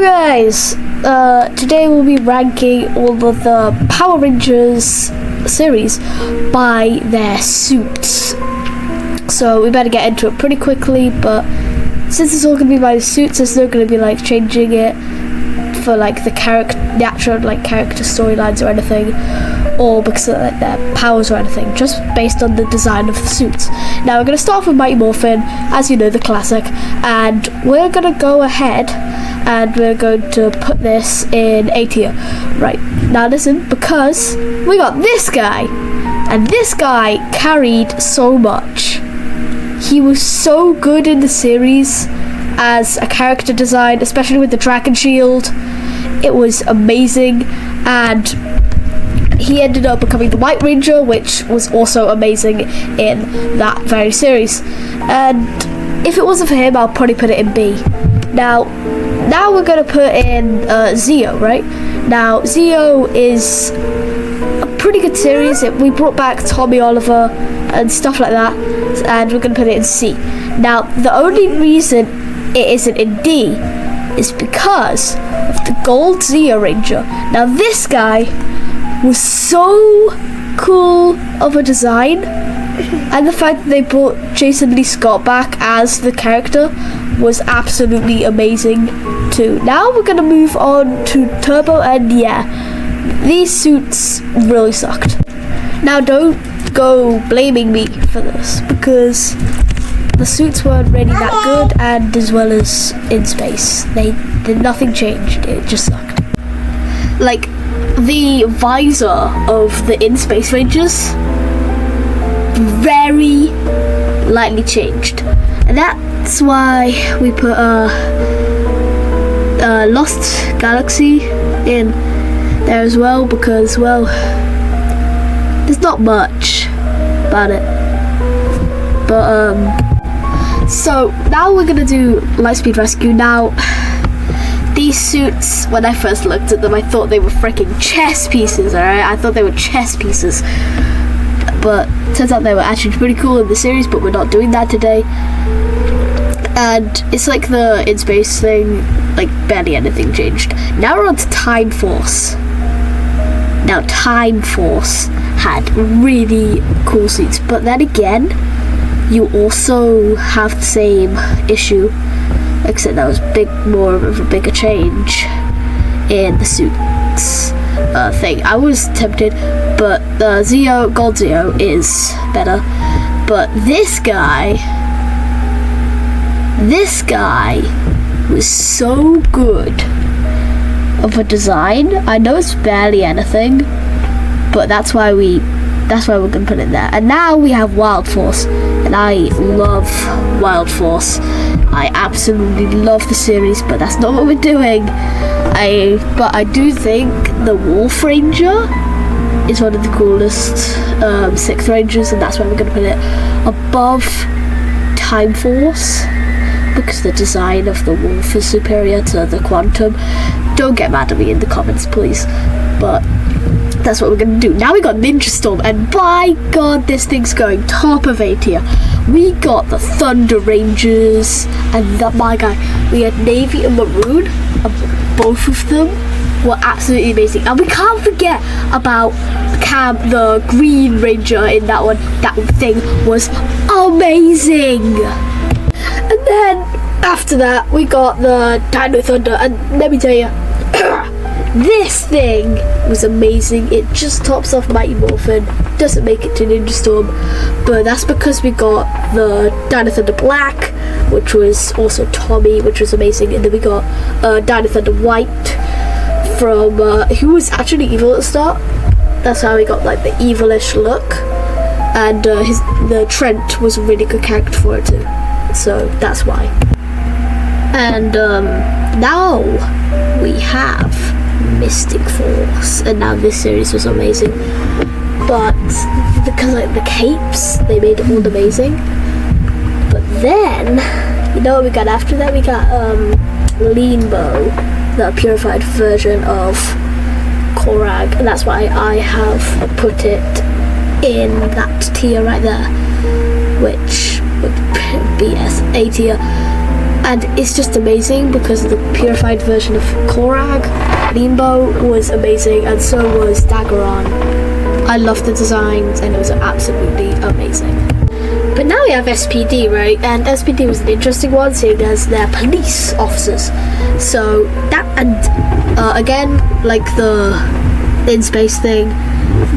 guys, today we'll be ranking all of the Power Rangers series by their suits. So we better get into it pretty quickly, but since it's all going to be by the suits, there's no going to be like changing it for like the actual like character storylines or anything, or because of like their powers or anything, just based on the design of the suits. Now we're going to start off with Mighty Morphin, as you know, the classic, and we're going to go ahead and we're going to put this in A tier. Right, now listen, because we got this guy, and this guy carried so much. He was so good in the series as a character design, especially with the Dragon Shield. It was amazing, and he ended up becoming the White Ranger, which was also amazing in that very series. And if it wasn't for him, I'll probably put it in B. Now we're going to put in Zeo, right? Now, Zeo is a pretty good series. We brought back Tommy Oliver and stuff like that, and we're going to put it in C. Now, the only reason it isn't in D is because of the Gold Zeo Ranger. Now, this guy was so cool of a design, and the fact that they brought Jason Lee Scott back as the character was absolutely amazing too. Now we're going to move on to Turbo, and yeah, these suits really sucked. Now don't go blaming me for this, because the suits weren't really that good, and as well as in space, nothing changed. It just sucked. Like, the visor of the In Space Rangers very lightly changed, and that's why we put Lost Galaxy in there as well, because, well, there's not much about it. But so now we're gonna do Lightspeed Rescue. Now, these suits, when I first looked at them, I thought they were freaking chess pieces, alright? I thought they were chess pieces. But turns out they were actually pretty cool in the series, but we're not doing that today. And it's like the In Space thing, like barely anything changed. Now we're on to Time Force. Now, Time Force had really cool suits, but then again, you also have the same issue, except that was more of a bigger change in the suits thing. I was tempted, but the Gold Zeo is better. But this guy was so good of a design. I know it's barely anything, but that's why we're gonna put it there. And now we have Wild Force, and I love Wild Force. I absolutely love the series, but that's not what we're doing. But I do think the Wolf Ranger is one of the coolest Sixth Rangers, and that's why we're gonna put it above Time Force, because the design of the Wolf is superior to the Quantum. Don't get mad at me in the comments, please, but that's what we're gonna do. Now we got Ninja Storm, and by God, this thing's going top of A tier. We got the Thunder Rangers, and my guy, we had Navy and Maroon, and both of them were absolutely amazing. And we can't forget about Cam, the Green Ranger in that one. That thing was amazing. And then after that, we got the Dino Thunder, and let me tell you, this thing was amazing. It just tops off Mighty Morphin, doesn't make it to Ninja Storm, but that's because we got the Dino Thunder Black, which was also Tommy, which was amazing, and then we got Dino Thunder White from who was actually evil at the start. That's how we got like the evilish look, and the Trent was a really good character for it too, so that's why. And now we have Mystic Force, and now this series was amazing, but because like the capes, they made it all amazing. But then, you know what we got after that? We got Leanbow, the purified version of Korag, and that's why I have put it in that tier right there, which would be A tier. and it's just amazing because the purified version of Korag. Limbo was amazing, and so was Daggeron. I loved the designs, and it was absolutely amazing. But now we have SPD, right? And SPD was an interesting one, seeing as they're police officers. So that, and again, like the in space thing,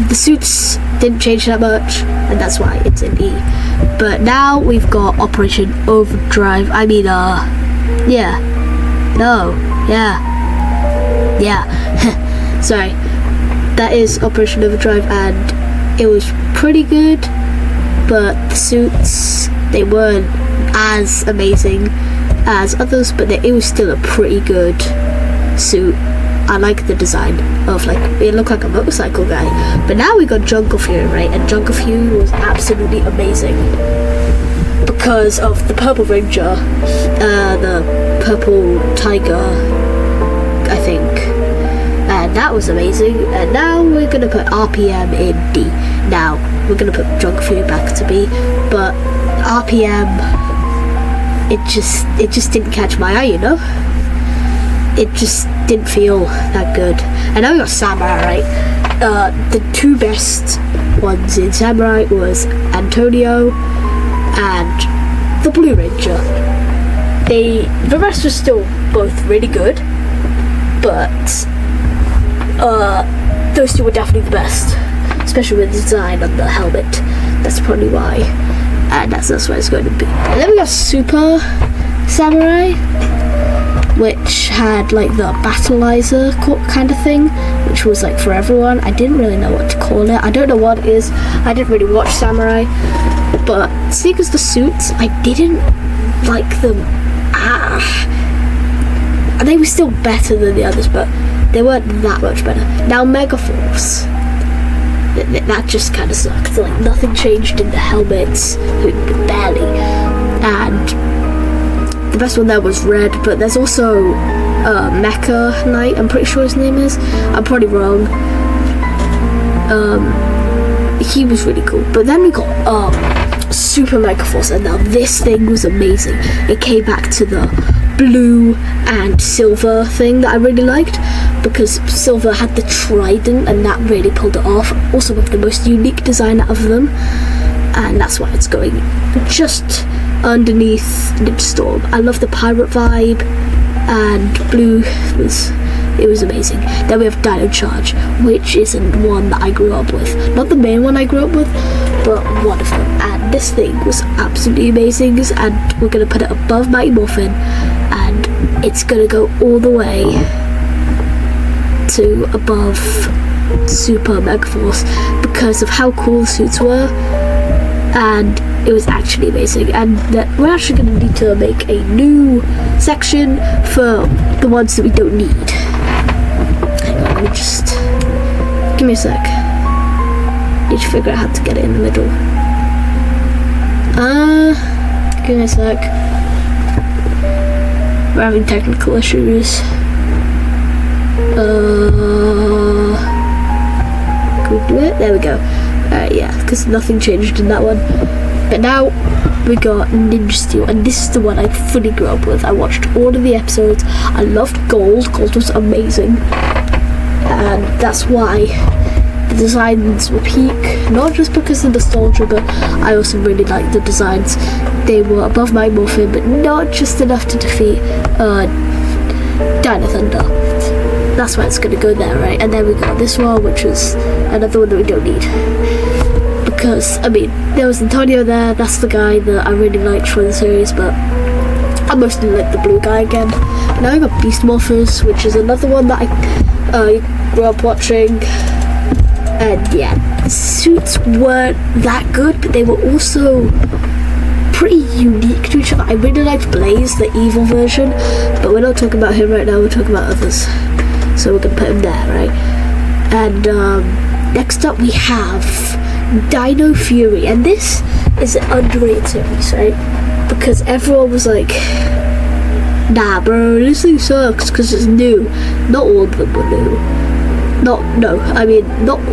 the suits didn't change that much, and that's why it's in E. But now we've got Operation Overdrive. Sorry, that is Operation Overdrive, and it was pretty good. But the suits, they weren't as amazing as others, but it was still a pretty good suit. I like the design of, like, it looked like a motorcycle guy. But now we got Jungle Fury, right? And Jungle Fury was absolutely amazing because of the Purple Ranger, the Purple Tiger, I think. And that was amazing. And now we're gonna put RPM in D. Now we're gonna put Jungle Fury back to B, but RPM, it just didn't catch my eye, you know. It just didn't feel that good. And now we got Samurai, right? The two best ones in Samurai was Antonio and the Blue Ranger. The rest were still both really good, but those two were definitely the best, especially with the design on the helmet. That's probably why, and that's where it's going to be. And then we got Super Samurai, which had like the battleizer kind of thing, which was like for everyone. I didn't really know what to call it. I don't know what it is. I didn't really watch Samurai, but seeing as the suits, I didn't like them. They were still better than the others, but they weren't that much better. Now Megaforce, that just kind of sucked. Like nothing changed in the helmets, barely. And the best one there was Red, but there's also Mecha Knight, I'm pretty sure his name is. I'm probably wrong. He was really cool. But then we got Super Megaforce, and now this thing was amazing. It came back to the blue and silver thing that I really liked, because silver had the trident and that really pulled it off. Also with the most unique design out of them, and that's why it's going just underneath Ninja Storm. I love the pirate vibe, and blue was amazing. Then we have Dino Charge, which isn't one that I grew up with. Not the main one I grew up with, but one of them. And this thing was absolutely amazing, and we're going to put it above Mighty Morphin, and it's going to go all the way to above Super Megaforce because of how cool the suits were, and it was actually amazing. And we're actually going to need to make a new section for the ones that we don't need. Hang on, let me just give me a sec. Need to figure out how to get it in the middle. Give me a sec. We're having technical issues. Can we do it? There we go. Yeah, because nothing changed in that one. But now we got Ninja Steel, and this is the one I fully grew up with. I watched all of the episodes. I loved Gold. Gold was amazing, and that's why the designs were peak. Not just because of nostalgia, but I also really liked the designs. They were above my Morphin, but not just enough to defeat Dino Thunder. That's why it's going to go there, right? And then we got this one, which was another one that we don't need. Because, I mean, there was Antonio there. That's the guy that I really liked from the series, but I mostly like the blue guy again. Now I got Beast Morphers, which is another one that I grew up watching. And yeah, the suits weren't that good, but they were also pretty unique to each other. I really liked Blaze, the evil version, but we're not talking about him right now, we're talking about others. So we're going to put him there, right? And next up we have Dino Fury, and this is an underrated series, right? Because everyone was like, nah bro, this thing sucks because it's new. Not all of them were new. Not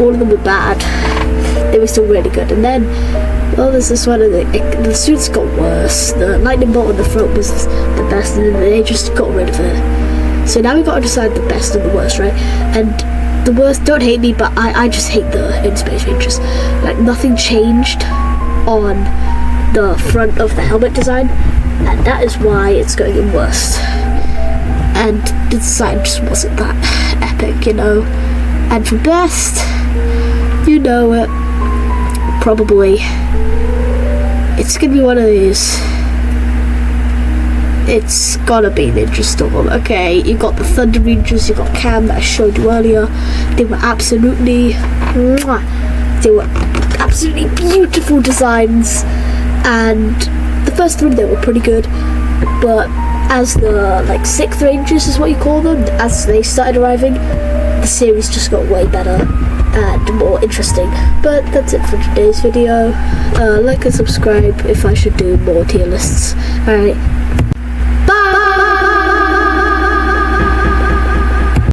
all of them were bad. They were still really good. And then well, there's this one, and the suits got worse. The lightning bolt on the front was the best, and then they just got rid of it. So now we've got to decide the best and the worst, right? And the worst, don't hate me, but I just hate the In Space Rangers. Like, nothing changed on the front of the helmet design, and that is why it's going in worst. And the design just wasn't that epic, you know. And for best, you know it, probably, it's gonna be one of these. It's gotta be Ninja Storm. Okay, you got the Thunder Rangers, you got Cam that I showed you earlier. They were absolutely, beautiful designs, and the first three, they were pretty good, but as the sixth Rangers is what you call them, as they started arriving, the series just got way better and more interesting. But that's it for today's video. Like and subscribe if I should do more tier lists. Alright.